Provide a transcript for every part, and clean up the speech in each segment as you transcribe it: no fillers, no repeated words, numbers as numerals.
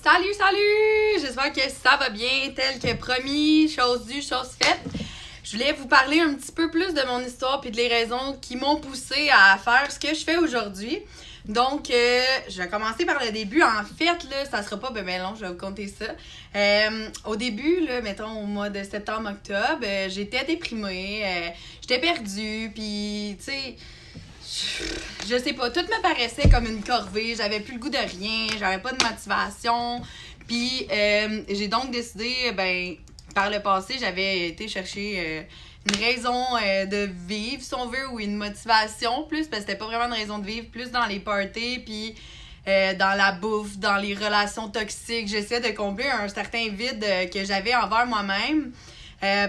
Salut, salut! J'espère que ça va bien, tel que promis, chose due, chose faite. Je voulais vous parler un petit peu plus de mon histoire puis de les raisons qui m'ont poussé à faire ce que je fais aujourd'hui. Donc, je vais commencer par le début. En fait, là, ça sera pas ben long, je vais vous conter ça. Au début, là, mettons au mois de septembre-octobre, j'étais déprimée, j'étais perdue, puis tu sais... Je sais pas, tout me paraissait comme une corvée, j'avais plus le goût de rien, j'avais pas de motivation. Puis j'ai donc décidé, par le passé, j'avais été chercher une raison de vivre, si on veut, ou une motivation plus, parce que c'était pas vraiment une raison de vivre, plus dans les parties, puis dans la bouffe, dans les relations toxiques. J'essayais de combler un certain vide que j'avais envers moi-même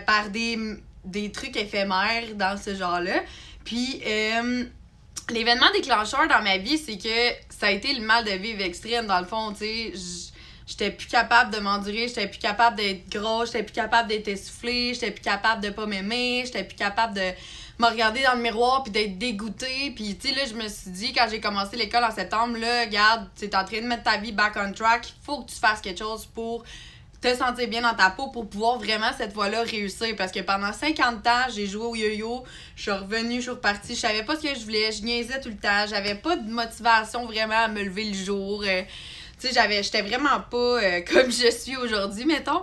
par des trucs éphémères dans ce genre-là. Puis... l'événement déclencheur dans ma vie, c'est que ça a été le mal de vivre extrême. Dans le fond, tu sais, j'étais plus capable de m'endurer, j'étais plus capable d'être grosse, j'étais plus capable d'être essoufflée, j'étais plus capable de pas m'aimer, j'étais plus capable de me regarder dans le miroir puis d'être dégoûtée. Puis, tu sais, là, je me suis dit, quand j'ai commencé l'école en septembre, là, regarde, tu es en train de mettre ta vie back on track, il faut que tu fasses quelque chose pour te sentir bien dans ta peau pour pouvoir vraiment cette fois-là réussir. Parce que pendant 50 ans, j'ai joué au yo-yo, je suis revenue, je suis repartie, je savais pas ce que je voulais, je niaisais tout le temps, j'avais pas de motivation vraiment à me lever le jour. Tu sais, j'étais vraiment pas comme je suis aujourd'hui, mettons.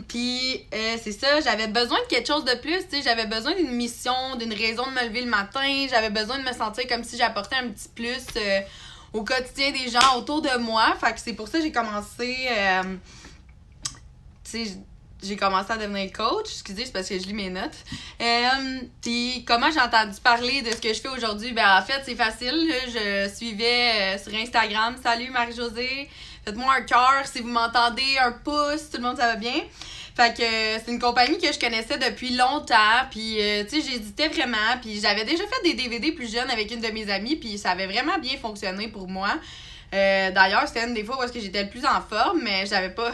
Puis c'est ça, j'avais besoin de quelque chose de plus, tu sais, j'avais besoin d'une mission, d'une raison de me lever le matin, j'avais besoin de me sentir comme si j'apportais un petit plus au quotidien des gens autour de moi. Fait que c'est pour ça que j'ai commencé... j'ai commencé à devenir coach. Excusez, c'est parce que je lis mes notes. Puis comment j'ai entendu parler de ce que je fais aujourd'hui? Ben en fait, c'est facile. Je suivais sur Instagram. Salut Marie-Josée. Faites-moi un cœur si vous m'entendez, un pouce, tout le monde ça va bien. Fait que c'est une compagnie que je connaissais depuis longtemps. Puis tu sais, j'hésitais vraiment. Puis j'avais déjà fait des DVD plus jeunes avec une de mes amies. Puis ça avait vraiment bien fonctionné pour moi. D'ailleurs, c'était une des fois où est-ce que j'étais le plus en forme, mais j'avais pas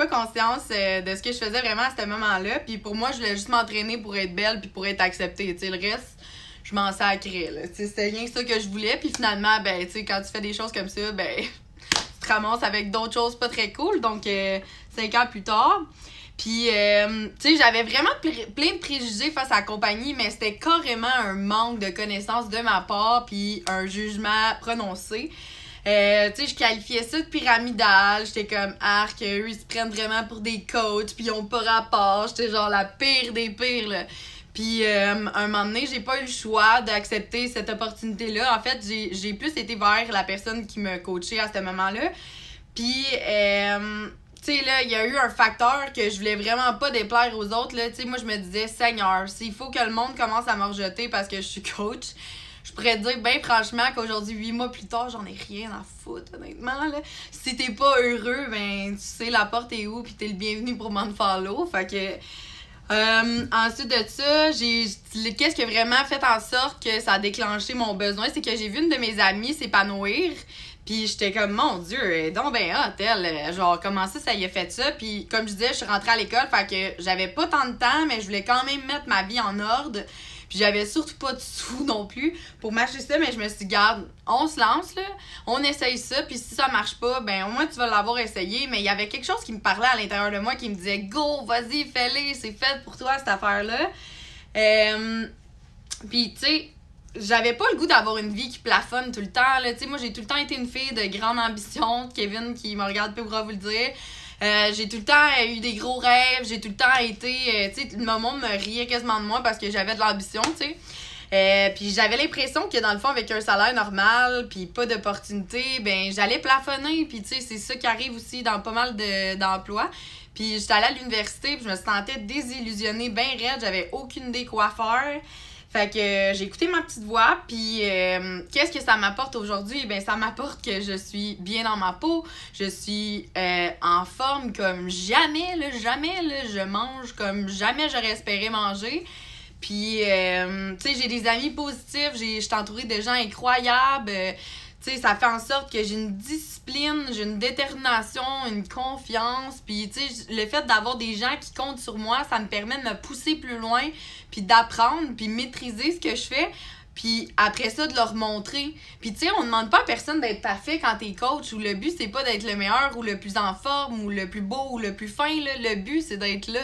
conscience de ce que je faisais vraiment à ce moment-là. Puis pour moi, je voulais juste m'entraîner pour être belle puis pour être acceptée. Tu sais, le reste, je m'en sacrais, là. Tu sais, c'était rien que ça que je voulais. Puis finalement, ben, tu sais, quand tu fais des choses comme ça, ben, tu te ramasses avec d'autres choses pas très cool. Donc, 5 ans plus tard. Puis, tu sais, j'avais vraiment plein de préjugés face à la compagnie, mais c'était carrément un manque de connaissances de ma part puis un jugement prononcé. Tu sais, je qualifiais ça de pyramidal. J'étais comme arc, eux ils se prennent vraiment pour des coachs, puis ils ont pas rapport. J'étais genre la pire des pires, là. Puis un moment donné, j'ai pas eu le choix d'accepter cette opportunité-là. En fait, j'ai plus été vers la personne qui me coachait à ce moment-là. Puis tu sais, là, il y a eu un facteur que je voulais vraiment pas déplaire aux autres, là. Tu sais, moi, je me disais, Seigneur, s'il faut que le monde commence à me rejeter parce que je suis coach, je pourrais te dire bien franchement qu'aujourd'hui, 8 mois plus tard, j'en ai rien à foutre, honnêtement, là. Si t'es pas heureux, ben, tu sais, la porte est où, pis t'es le bienvenu pour m'unfollow. Fait que, ensuite de ça, qu'est-ce qui a vraiment fait en sorte que ça a déclenché mon besoin, c'est que j'ai vu une de mes amies s'épanouir. Puis j'étais comme, mon Dieu, donc ben hot, elle, genre, comment ça y a fait ça? Puis comme je disais, je suis rentrée à l'école, fait que j'avais pas tant de temps, mais je voulais quand même mettre ma vie en ordre. Puis j'avais surtout pas de sous non plus pour m'acheter ça, mais je me suis dit, garde, on se lance, là, on essaye ça, puis si ça marche pas, ben au moins tu vas l'avoir essayé. Mais il y avait quelque chose qui me parlait à l'intérieur de moi qui me disait, go, vas-y, fais-le, c'est fait pour toi cette affaire-là. Puis tu sais, j'avais pas le goût d'avoir une vie qui plafonne tout le temps, là. Tu sais, moi j'ai tout le temps été une fille de grande ambition, Kevin qui me regarde peu pourra vous le dire. J'ai tout le temps eu des gros rêves, j'ai tout le temps été, tu sais, le monde me riait quasiment de moi parce que j'avais de l'ambition, tu sais. Puis j'avais l'impression que dans le fond, avec un salaire normal puis pas d'opportunité, ben j'allais plafonner. Puis tu sais, c'est ça qui arrive aussi dans pas mal d'emplois. Puis j'étais allée à l'université puis je me sentais désillusionnée, ben raide, j'avais aucune idée quoi faire. Fait que j'ai écouté ma petite voix, puis qu'est-ce que ça m'apporte aujourd'hui? Ben ça m'apporte que je suis bien dans ma peau, je suis en forme comme jamais, là, je mange comme jamais j'aurais espéré manger. Puis, tu sais, j'ai des amis positifs, je suis entourée de gens incroyables. Tu sais, ça fait en sorte que j'ai une discipline, j'ai une détermination, une confiance. Puis, tu sais, le fait d'avoir des gens qui comptent sur moi, ça me permet de me pousser plus loin, puis d'apprendre, puis maîtriser ce que je fais. puis après ça, de leur montrer. Puis tu sais, on demande pas à personne d'être parfait quand t'es coach, ou le but, c'est pas d'être le meilleur, ou le plus en forme, ou le plus beau, ou le plus fin, là. Le but, c'est d'être là.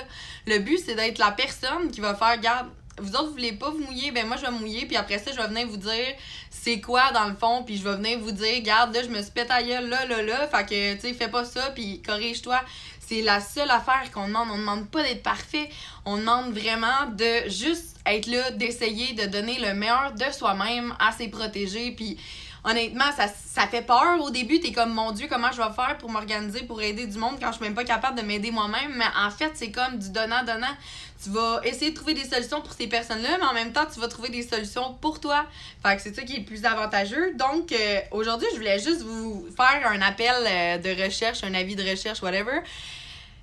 Le but, c'est d'être la personne qui va faire, garde, vous autres, vous voulez pas vous mouiller, ben moi, je vais me mouiller, puis après ça, je vais venir vous dire c'est quoi, dans le fond, puis je vais venir vous dire, garde, là, je me suis pété à gueule, là, fait que, tu sais, fais pas ça, puis corrige-toi. C'est la seule affaire qu'on demande. On demande pas d'être parfait. On demande vraiment de juste être là, d'essayer de donner le meilleur de soi-même à ses protégés. Puis honnêtement, ça fait peur. Au début, t'es comme, mon Dieu, comment je vais faire pour m'organiser, pour aider du monde quand je suis même pas capable de m'aider moi-même. Mais en fait, c'est comme du donnant-donnant. Tu vas essayer de trouver des solutions pour ces personnes-là, mais en même temps, tu vas trouver des solutions pour toi. Fait que c'est ça qui est le plus avantageux. Donc, aujourd'hui, je voulais juste vous faire un appel de recherche, un avis de recherche, whatever.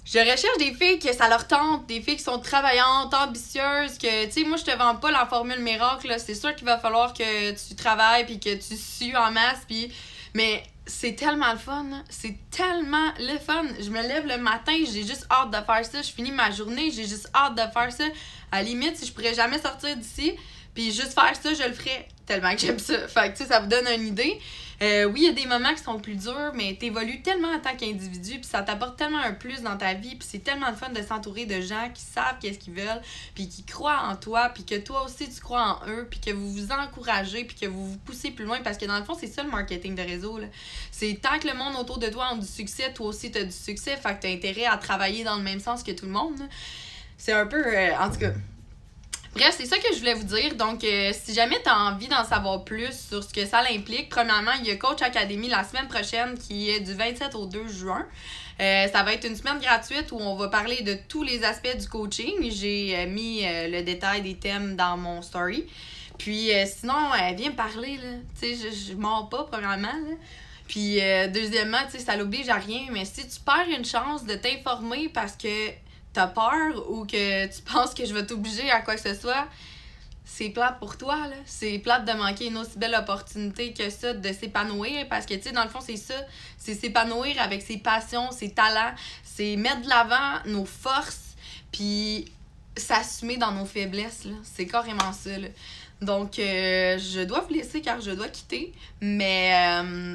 Je recherche des filles que ça leur tente, des filles qui sont travaillantes, ambitieuses, que, tu sais, moi, je te vends pas la formule miracle, là. C'est sûr qu'il va falloir que tu travailles puis que tu sues en masse, puis... Mais c'est tellement le fun, hein. C'est tellement le fun. Je me lève le matin, j'ai juste hâte de faire ça. Je finis ma journée, j'ai juste hâte de faire ça. À la limite, si je pourrais jamais sortir d'ici, puis juste faire ça, je le ferais. Tellement que j'aime ça. Fait que, tu sais, ça vous donne une idée. Oui, il y a des moments qui sont plus durs, mais t'évolues tellement en tant qu'individu, puis ça t'apporte tellement un plus dans ta vie, puis c'est tellement le fun de s'entourer de gens qui savent qu'est-ce qu'ils veulent, puis qui croient en toi, puis que toi aussi tu crois en eux, puis que vous vous encouragez, puis que vous vous poussez plus loin, parce que dans le fond, c'est ça le marketing de réseau, là. C'est tant que le monde autour de toi a du succès, toi aussi t'as du succès, fait que t'as intérêt à travailler dans le même sens que tout le monde, là. C'est un peu... en tout cas... Bref, c'est ça que je voulais vous dire. Donc, si jamais tu as envie d'en savoir plus sur ce que ça implique, premièrement, il y a Coach Academy la semaine prochaine qui est du 27 au 2 juin. Ça va être une semaine gratuite où on va parler de tous les aspects du coaching. J'ai mis le détail des thèmes dans mon story. Puis sinon, viens me parler, là. Tu sais, je mords pas, premièrement, là. Puis deuxièmement, tu sais, ça l'oblige à rien. Mais si tu perds une chance de t'informer parce que t'as peur ou que tu penses que je vais t'obliger à quoi que ce soit, c'est plate pour toi, là. C'est plate de manquer une aussi belle opportunité que ça, de s'épanouir, parce que, tu sais, dans le fond, c'est ça. C'est s'épanouir avec ses passions, ses talents, c'est mettre de l'avant nos forces, puis s'assumer dans nos faiblesses, là. C'est carrément ça, là. Donc, je dois vous laisser car je dois quitter. Mais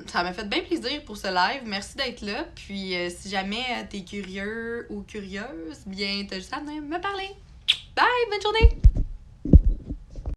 ça m'a fait bien plaisir pour ce live. Merci d'être là. Puis, si jamais t'es curieux ou curieuse, bien, t'as juste à venir me parler. Bye! Bonne journée!